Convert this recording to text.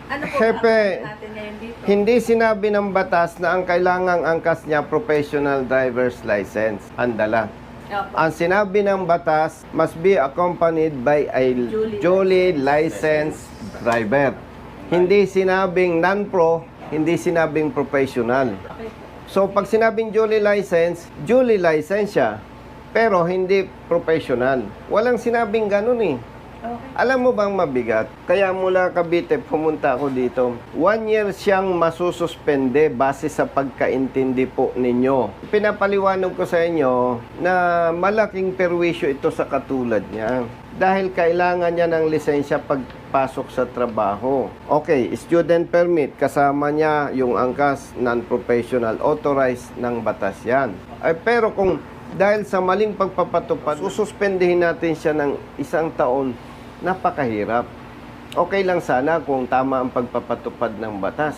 Ano po Hepe, ba natin ngayon dito? hindi sinabi ng batas na ang kailangang angkas niya professional driver's license ang dala. Opo. Ang sinabi ng batas must be accompanied by a duly licensed driver. Hindi sinabing non-pro, hindi sinabing professional. Okay. So pag sinabing duly licensed siya, pero hindi professional. Walang sinabing ganun eh. Okay. Alam mo bang mabigat? Kaya mula Cavite pumunta ako dito. 1 year siyang masususpende base sa pagkaintindi po ninyo. Pinapaliwanag ko sa inyo na malaking perwisyo ito sa katulad niya. Dahil kailangan niya ng lisensya pagpasok sa trabaho. Okay, student permit, kasama niya yung angkas, non-professional, authorized ng batas yan. Ay, pero kung dahil sa maling pagpapatupad, sususpendihin natin siya ng 1 taon, napakahirap. Okay lang sana kung tama ang pagpapatupad ng batas.